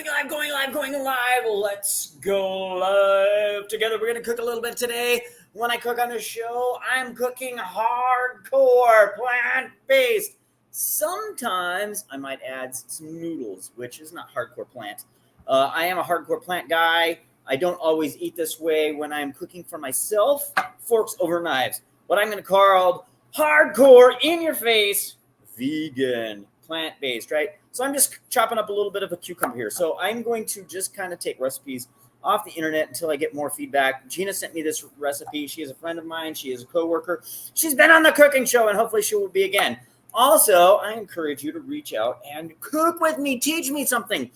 going live. Let's go live together. We're going to cook a little bit today. When I cook on the show, I'm cooking hardcore plant-based. Sometimes I might add some noodles, which is not hardcore plant. I am a hardcore plant guy. I don't always eat this way when I'm cooking for myself. Forks over knives. What I'm going to call hardcore, in your face, vegan, plant-based, right? So I'm just chopping up a little bit of a cucumber here. So I'm going to just kind of take recipes off the internet until I get more feedback. Gina sent me this recipe. She is a friend of mine. She is a coworker. She's been on the cooking show, and hopefully she will be again. Also, I encourage you to reach out and cook with me. Teach me something.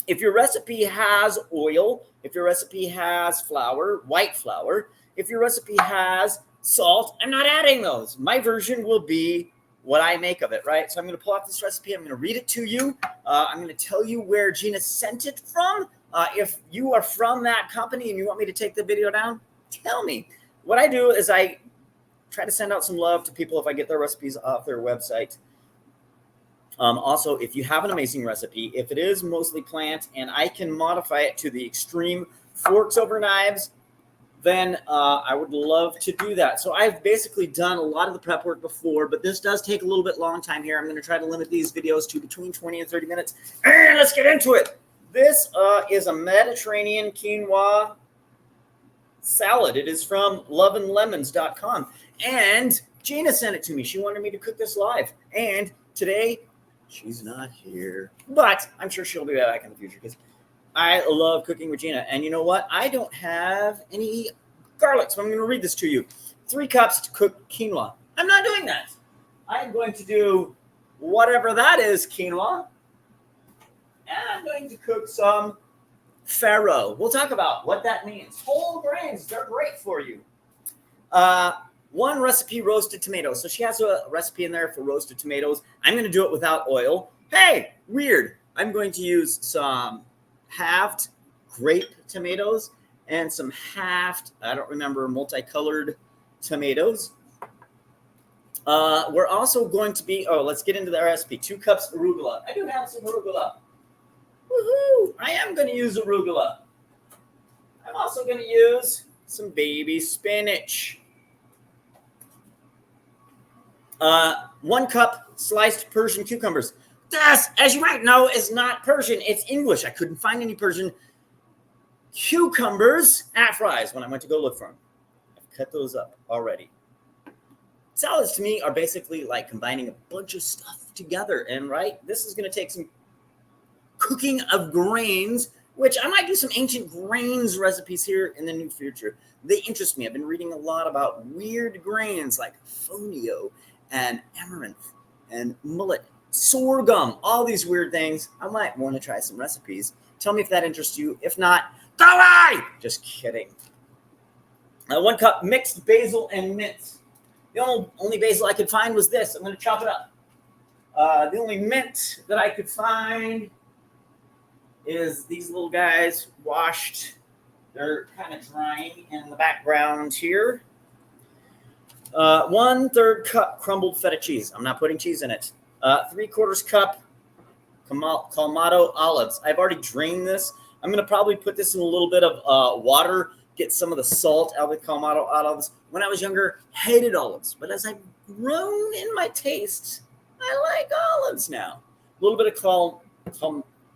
If your recipe has oil, if your recipe has flour, white flour, if your recipe has salt, I'm not adding those. My version will be what I make of it, right? So I'm going to pull out this recipe. I'm going to read it to you. I'm going to tell you where Gina sent it from. If you are from that company and you want me to take the video down, tell me. What I do is I try to send out some love to people if I get their recipes off their website. Also, if you have an amazing recipe, if it is mostly plant and I can modify it to the extreme, forks over knives, then I would love to do that. So I've basically done a lot of the prep work before, but this does take a little bit long time here. I'm going to try to limit these videos to between 20 and 30 minutes. And let's get into it. This is a Mediterranean quinoa salad. It is from loveandlemons.com. And Gina sent it to me. She wanted me to cook this live. And today, she's not here. But I'm sure she'll be back in the future because I love cooking with Gina. And you know what? I don't have any garlic, so I'm going to read this to you. 3 cups to cook quinoa. I'm not doing that. I'm going to do whatever that is, quinoa. And I'm going to cook some farro. We'll talk about what that means. Whole grains, they're great for you. 1 recipe roasted tomatoes. So she has a recipe in there for roasted tomatoes. I'm going to do it without oil. Hey, weird. I'm going to use some halved grape tomatoes and some halved, I don't remember, multicolored tomatoes. We're also going to be, let's get into the recipe. 2 cups arugula. I do have some arugula. Woohoo! I am going to use arugula. I'm also going to use some baby spinach. 1 cup sliced Persian cucumbers. This, as you might know, is not Persian. It's English. I couldn't find any Persian cucumbers at Fry's when I went to go look for them. I've cut those up already. Salads to me are basically like combining a bunch of stuff together. And right, this is going to take some cooking of grains, which I might do some ancient grains recipes here in the near future. They interest me. I've been reading a lot about weird grains like fonio and amaranth and millet, sorghum, all these weird things. I might want to try some recipes. Tell me if that interests you. If not, go away! Just kidding. 1 cup mixed basil and mint. The only basil I could find was this. I'm going to chop it up. The only mint that I could find is these little guys washed. They're kind of drying in the background here. 1/3 cup crumbled feta cheese. I'm not putting cheese in it. 3/4 cup Kalamata olives. I've already drained this. I'm going to probably put this in a little bit of water, get some of the salt out of the Kalamata olives. When I was younger, hated olives. But as I've grown in my taste, I like olives now. A little bit of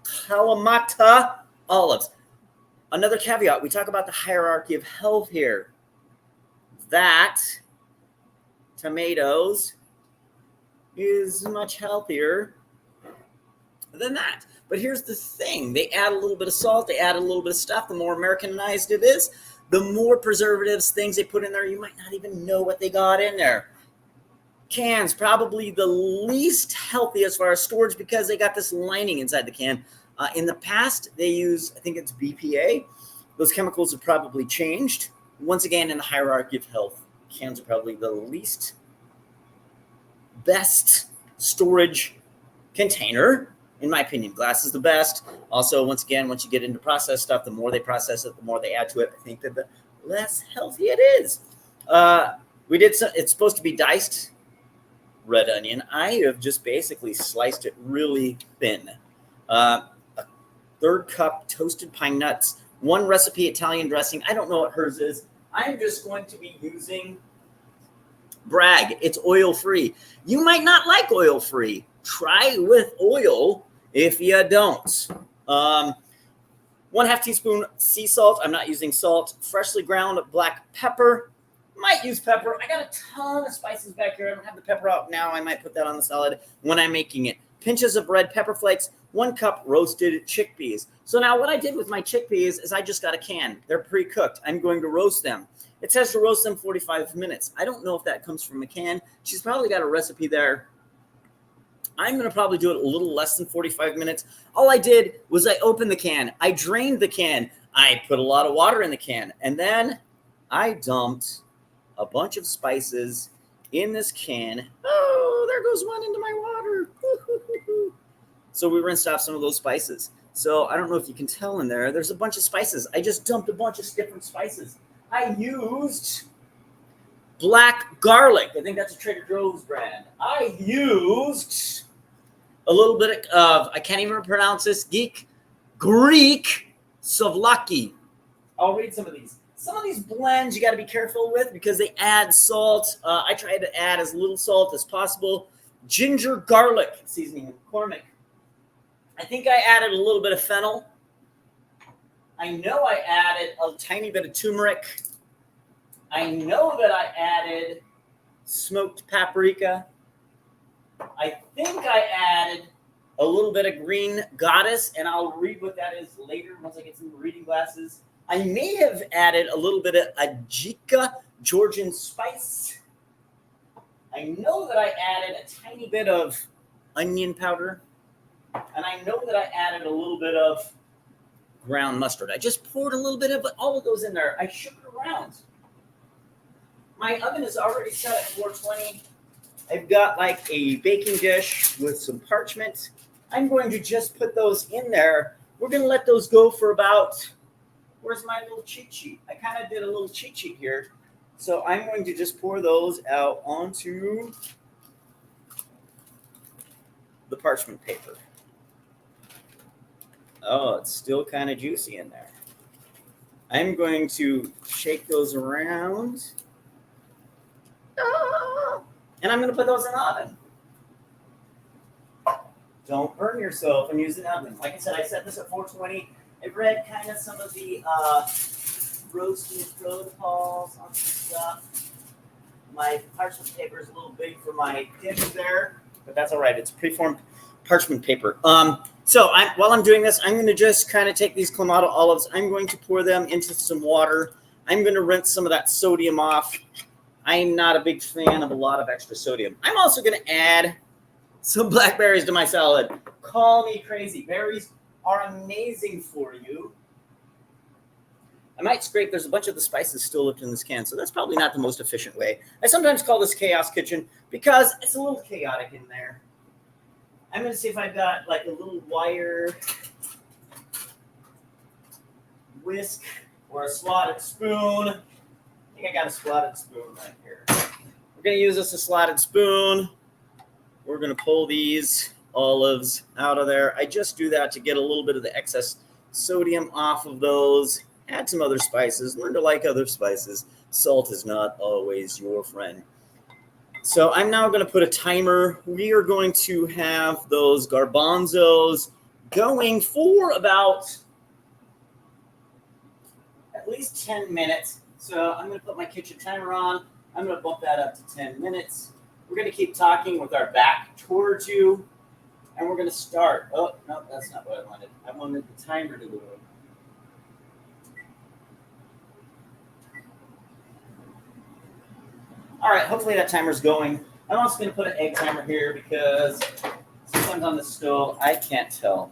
Kalamata olives. Another caveat, we talk about the hierarchy of health here. That tomatoes is much healthier than that. But here's the thing. They add a little bit of salt. They add a little bit of stuff. The more Americanized it is, the more preservatives, things they put in there, you might not even know what they got in there. Cans, probably the least healthy as far as storage because they got this lining inside the can. In the past, they use, I think it's BPA. Those chemicals have probably changed. Once again, in the hierarchy of health, cans are probably the least best storage container. In my opinion, glass is the best. Also, once again, once you get into processed stuff, the more they process it, the more they add to it. I think that the less healthy it is. It's supposed to be diced red onion. I have just basically sliced it really thin. A 1/3 cup toasted pine nuts, 1 recipe Italian dressing. I don't know what hers is. I'm just going to be using Bragg. It's oil-free. You might not like oil-free. Try with oil if you don't. 1/2 teaspoon sea salt. I'm not using salt. Freshly ground black pepper. Might use pepper. I got a ton of spices back here. I don't have the pepper out now. I might put that on the salad when I'm making it. Pinches of red pepper flakes. 1 cup roasted chickpeas. So now what I did with my chickpeas is I just got a can. They're pre-cooked. I'm going to roast them. It says to roast them 45 minutes. I don't know if that comes from a can. She's probably got a recipe there. I'm going to probably do it a little less than 45 minutes. All I did was I opened the can. I drained the can. I put a lot of water in the can. And then I dumped a bunch of spices in this can. Oh, there goes one into my water. So we rinsed off some of those spices. So I don't know if you can tell in there. There's a bunch of spices. I just dumped a bunch of different spices. I used black garlic. I think that's a Trader Joe's brand. I used a little bit of, I can't even pronounce this, Greek souvlaki. I'll read some of these. Some of these blends you got to be careful with because they add salt. I try to add as little salt as possible. Ginger garlic seasoning, McCormick. I think I added a little bit of fennel. I know I added a tiny bit of turmeric. I know that I added smoked paprika. I think I added a little bit of green goddess, and I'll read what that is later once I get some reading glasses. I may have added a little bit of ajika, Georgian spice. I know that I added a tiny bit of onion powder, and I know that I added a little bit of ground mustard. I just poured a little bit of all of those in there. I shook it around. My oven is already set at 420. I've got like a baking dish with some parchment. I'm going to just put those in there. We're going to let those go for about, where's my little cheat sheet? I kind of did a little cheat sheet here. So I'm going to just pour those out onto the parchment paper. Oh, it's still kind of juicy in there. I'm going to shake those around. And I'm going to put those in the oven. Don't burn yourself and use an oven. Like I said, I set this at 420. I read kind of some of the roasting protocols on some stuff. My parchment paper is a little big for my dish there, but that's all right. It's preformed parchment paper. So while I'm doing this, I'm going to just kind of take these Kalamata olives. I'm going to pour them into some water. I'm going to rinse some of that sodium off. I'm not a big fan of a lot of extra sodium. I'm also going to add some blackberries to my salad. Call me crazy. Berries are amazing for you. I might scrape. There's a bunch of the spices still left in this can, so that's probably not the most efficient way. I sometimes call this Chaos Kitchen because it's a little chaotic in there. I'm going to see if I've got like a little wire whisk or a slotted spoon. I think I got a slotted spoon right here. We're going to use this as a slotted spoon. We're going to pull these olives out of there. I just do that to get a little bit of the excess sodium off of those. Add some other spices. Learn to like other spices. Salt is not always your friend. So I'm now going to put a timer. We are going to have those garbanzos going for about at least 10 minutes. So I'm going to put my kitchen timer on. I'm going to bump that up to 10 minutes. We're going to keep talking with our back towards you. And we're going to start. Oh, no, that's not what I wanted. I wanted the timer to go. All right, hopefully that timer's going. I'm also going to put an egg timer here because sometimes on the stove, I can't tell.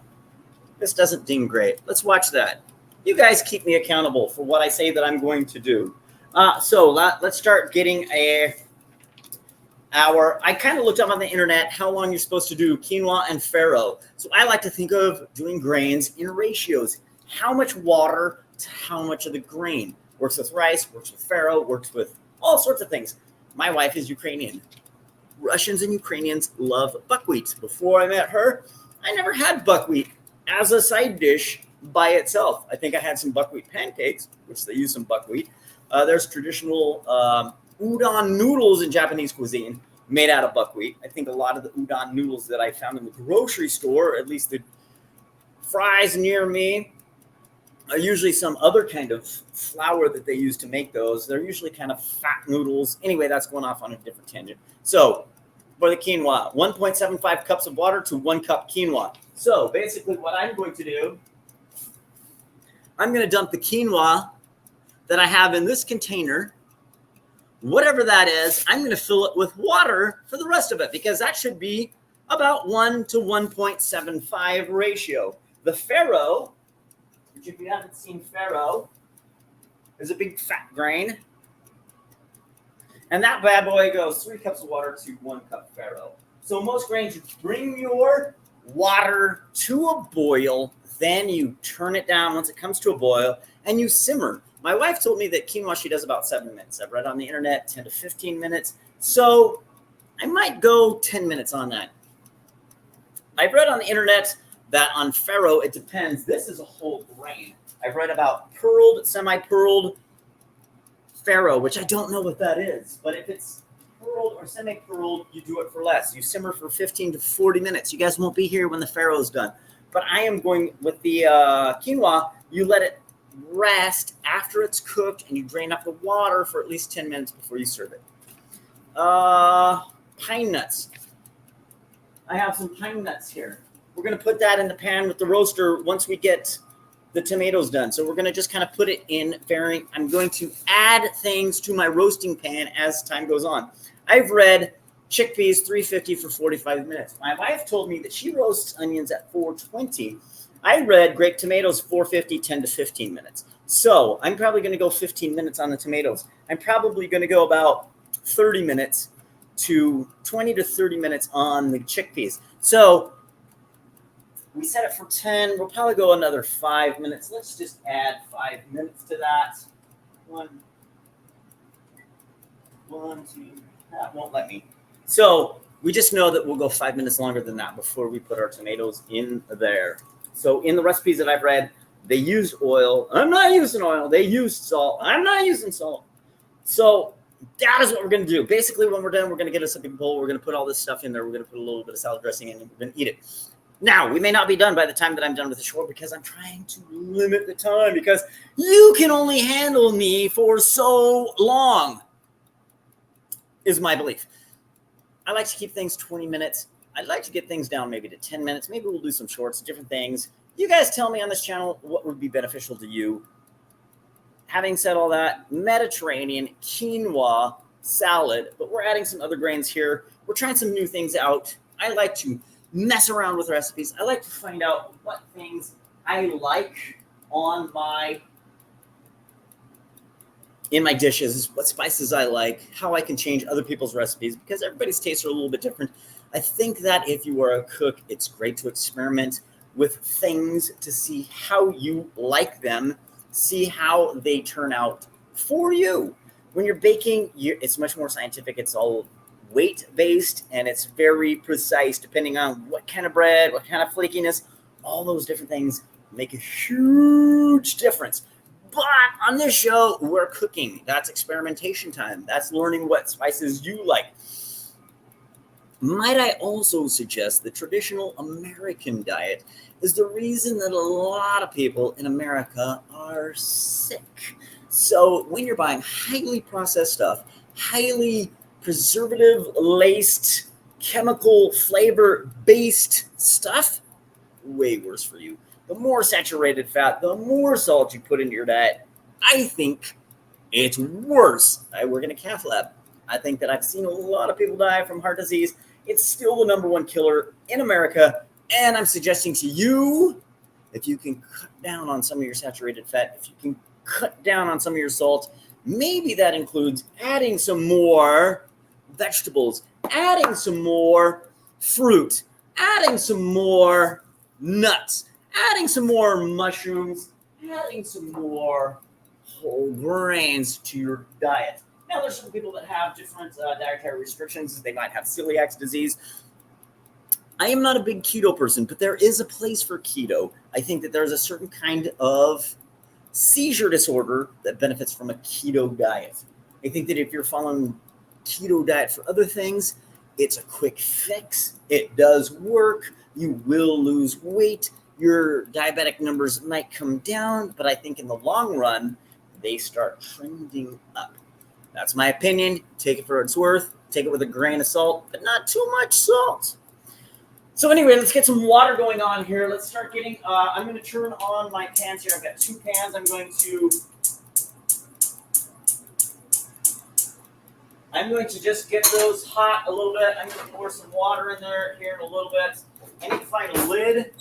This doesn't ding great. Let's watch that. You guys keep me accountable for what I say that I'm going to do. So let's start getting I kind of looked up on the internet how long you're supposed to do quinoa and farro. So I like to think of doing grains in ratios. How much water to how much of the grain. Works with rice, works with farro, works with all sorts of things. My wife is Ukrainian. Russians and Ukrainians love buckwheat. Before I met her, I never had buckwheat as a side dish by itself. I think I had some buckwheat pancakes, which they use some buckwheat. There's traditional udon noodles in Japanese cuisine made out of buckwheat. I think a lot of the udon noodles that I found in the grocery store, at least the fries near me, are usually some other kind of flour that they use to make those. They're usually kind of fat noodles. Anyway, that's going off on a different tangent. So for the quinoa, 1.75 cups of water to 1 cup quinoa. So basically what I'm going to do, I'm going to dump the quinoa that I have in this container, whatever that is. I'm going to fill it with water for the rest of it, because that should be about 1 to 1.75 ratio. The farro, which if you haven't seen farro, is a big fat grain. And that bad boy goes 3 cups of water to 1 cup farro. So most grains, you bring your water to a boil, then you turn it down once it comes to a boil, and you simmer. My wife told me that quinoa she does about 7 minutes. I've read on the internet 10 to 15 minutes. So I might go 10 minutes on that. I've read on the internet that on farro, it depends. This is a whole grain. I've read about pearled, semi-pearled farro, which I don't know what that is. But if it's pearled or semi-pearled, you do it for less. You simmer for 15 to 40 minutes. You guys won't be here when the farro is done. But I am going with the quinoa. You let it rest after it's cooked, and you drain off the water for at least 10 minutes before you serve it. Pine nuts. I have some pine nuts here. We're going to put that in the pan with the roaster once we get the tomatoes done. So we're going to just kind of put it in varying. I'm going to add things to my roasting pan as time goes on. I've read chickpeas 350 for 45 minutes. My wife told me that she roasts onions at 420. I read grape tomatoes 450, 10 to 15 minutes. So I'm probably going to go 15 minutes on the tomatoes. I'm probably going to go about 30 minutes to 20 to 30 minutes on the chickpeas. So we set it for 10. We'll probably go another 5 minutes. Let's just add 5 minutes to that. One, two. That won't let me. So we just know that we'll go 5 minutes longer than that before we put our tomatoes in there. So in the recipes that I've read, they used oil. I'm not using oil. They used salt. I'm not using salt. So that is what we're going to do. Basically, when we're done, we're going to get us a big bowl. We're going to put all this stuff in there. We're going to put a little bit of salad dressing in, and we're going to eat it. Now, we may not be done by the time that I'm done with the show, because I'm trying to limit the time, because you can only handle me for so long, is my belief. I like to keep things 20 minutes. I'd like to get things down maybe to 10 minutes. Maybe we'll do some shorts, different things. You guys tell me on this channel what would be beneficial to you. Having said all that, Mediterranean quinoa salad, but we're adding some other grains here. We're trying some new things out. I like to mess around with recipes. I like to find out what things I like in my dishes, what spices I like, how I can change other people's recipes, because everybody's tastes are a little bit different. I think that if you are a cook, it's great to experiment with things to see how you like them, see how they turn out for you. When you're baking, it's much more scientific. It's all weight-based, and it's very precise depending on what kind of bread, what kind of flakiness. All those different things make a huge difference. But on this show, we're cooking. That's experimentation time. That's learning what spices you like. Might I also suggest the traditional American diet is the reason that a lot of people in America are sick. So when you're buying highly processed stuff, highly preservative-laced, chemical flavor-based stuff, way worse for you. The more saturated fat, the more salt you put into your diet, I think it's worse. I work in a cath lab. I think that I've seen a lot of people die from heart disease. It's still the #1 killer in America. And I'm suggesting to you, if you can cut down on some of your saturated fat, if you can cut down on some of your salt, maybe that includes adding some more vegetables, adding some more fruit, adding some more nuts, adding some more mushrooms, adding some more whole grains to your diet. Now, there's some people that have different dietary restrictions. They might have celiac disease. I am not a big keto person, but there is a place for keto. I think that there's a certain kind of seizure disorder that benefits from a keto diet. I think that if you're following keto diet for other things, it's a quick fix. It does work. You will lose weight. Your diabetic numbers might come down, but I think in the long run, they start trending up. That's my opinion. Take it for what it's worth. Take it with a grain of salt, but not too much salt. So anyway, let's get some water going on here. Let's start getting, I'm going to turn on my pans here. I've got 2 pans. I'm going to just get those hot a little bit. I'm going to pour some water in there here in a little bit. I need to find a lid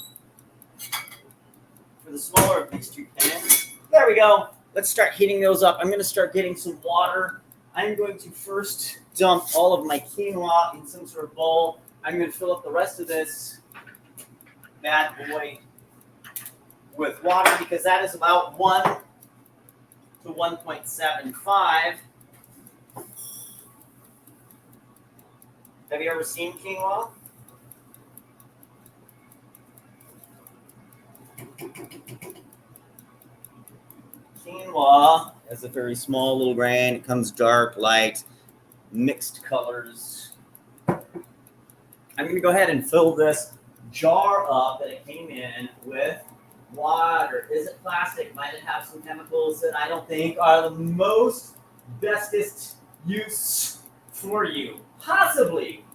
for the smaller of these 2 pans. There we go. Let's start heating those up. I'm going to start getting some water. I'm going to first dump all of my quinoa in some sort of bowl. I'm going to fill up the rest of this bad boy with water because that is about 1 to 1.75. Have you ever seen quinoa? Quinoa is a very small little grain. It comes dark, light, mixed colors. I'm going to go ahead and fill this jar up that it came in with water. Is it plastic? Might it have some chemicals that I don't think are the most bestest use for you? Possibly.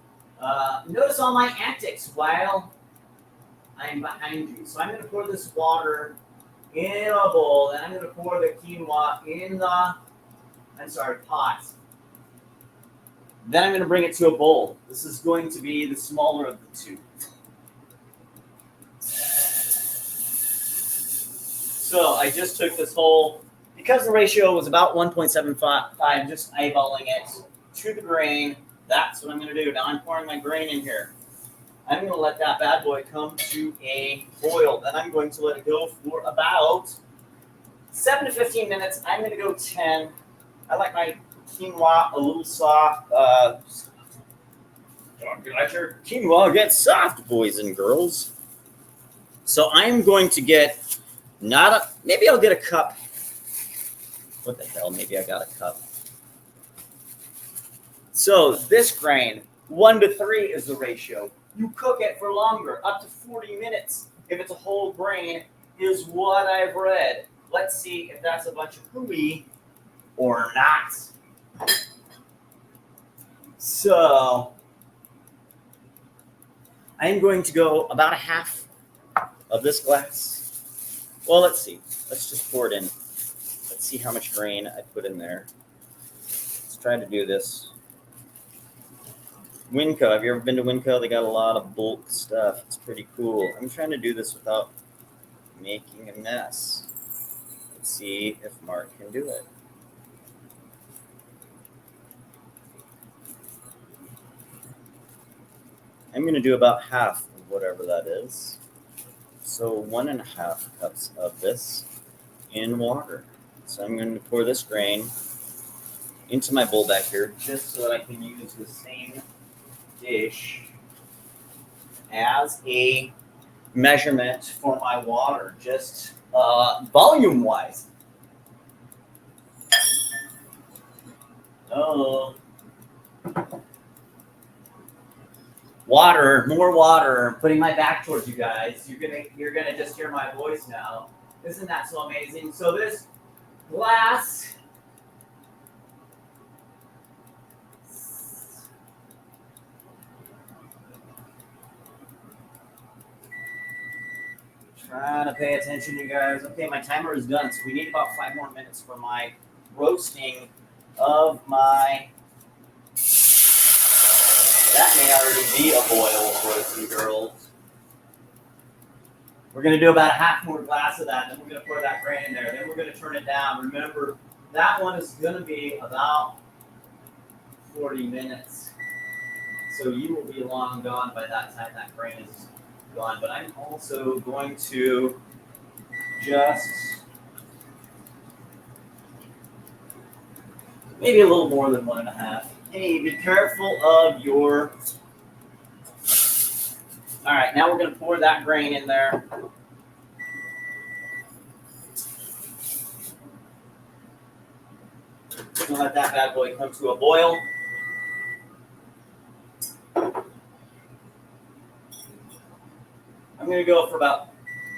Notice all my antics while I'm behind you. So I'm going to pour this water in a bowl, and I'm going to pour the quinoa in the, pot. Then I'm going to bring it to a bowl. This is going to be the smaller of the 2. So I just took this whole, because the ratio was about 1.75, just eyeballing it to the grain. That's what I'm going to do. Now I'm pouring my grain in here. I'm going to let that bad boy come to a boil. Then I'm going to let it go for about 7 to 15 minutes. I'm going to go 10. I like my quinoa a little soft. Don't let your quinoa get soft, boys and girls. So I'm going to get maybe I'll get a cup. What the hell? Maybe I got a cup. So this grain, 1 to 3 is the ratio. You cook it for longer, up to 40 minutes. If it's a whole grain, is what I've read. Let's see if that's a bunch of hooey or not. So I'm going to go about a half of this glass. Well, let's see. Let's just pour it in. Let's see how much grain I put in there. Let's try to do this. Winco. Have you ever been to Winco? They got a lot of bulk stuff. It's pretty cool. I'm trying to do this without making a mess. Let's see if Mark can do it. I'm going to do about half of whatever that is. So 1.5 cups of this in water. So I'm going to pour this grain into my bowl back here just so that I can use the same dish as a measurement for my water, just volume-wise. Oh. Water, more water. I'm putting my back towards you guys. You're gonna just hear my voice now. Isn't that so amazing? So this glass trying to pay attention, you guys. Okay, my timer is done, so we need about 5 more minutes for my roasting of my. That may already be a boil, boys and girls. We're going to do about a half more glass of that, then we're going to pour that grain in there. Then we're going to turn it down. Remember, that one is going to be about 40 minutes. So you will be long gone by that time that grain is gone. But I'm also going to just maybe a little more than 1.5. Hey, be careful of your All right, now we're going to pour that grain in there. We're going to let that bad boy come to a boil. I'm going to go for about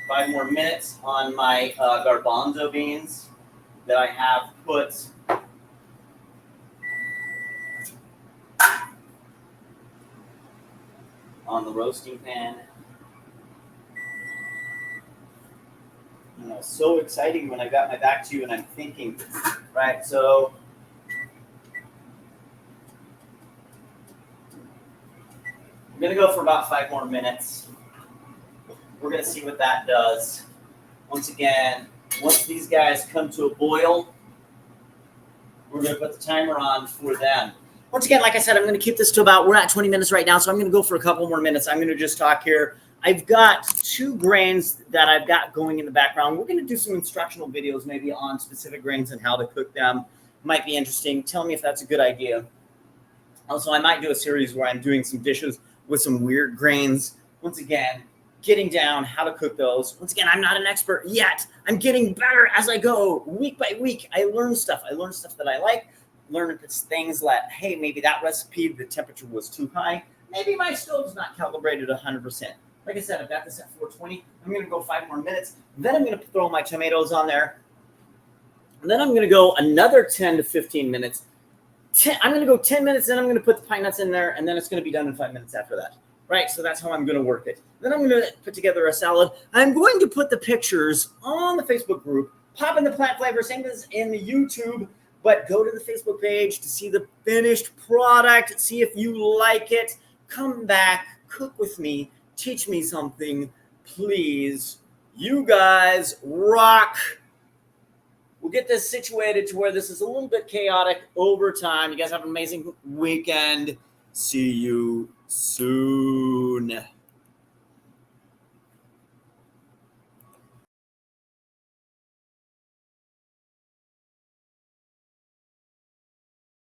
5 more minutes on my garbanzo beans that I have put on the roasting pan. You know, so exciting when I got my back to you and I'm thinking, right, so I'm going to go for about 5 more minutes. We're going to see what that does. Once again, once these guys come to a boil, we're going to put the timer on for them. Once again, like I said, I'm going to keep this to about, we're at 20 minutes right now, so I'm going to go for a couple more minutes. I'm going to just talk here. I've got 2 grains that I've got going in the background. We're going to do some instructional videos maybe on specific grains and how to cook them. Might be interesting. Tell me if that's a good idea. Also, I might do a series where I'm doing some dishes with some weird grains. Once again, getting down how to cook those. Once again, I'm not an expert yet. I'm getting better as I go. Week by week, I learn stuff. I learn stuff that I like. Learn things like, hey, maybe that recipe, the temperature was too high. Maybe my stove's not calibrated 100%. Like I said, I've got this at 420. I'm going to go 5 more minutes. Then I'm going to throw my tomatoes on there. And then I'm going to go another 10 to 15 minutes. I'm going to go 10 minutes, then I'm going to put the pine nuts in there, and then it's going to be done in 5 minutes after that. Right, so that's how I'm going to work it. Then I'm going to put together a salad. I'm going to put the pictures on the Facebook group. Pop in the plant flavor, same as in the YouTube. But go to the Facebook page to see the finished product. See if you like it. Come back, cook with me, teach me something, please. You guys rock. We'll get this situated to where this is a little bit chaotic over time. You guys have an amazing weekend. See you soon.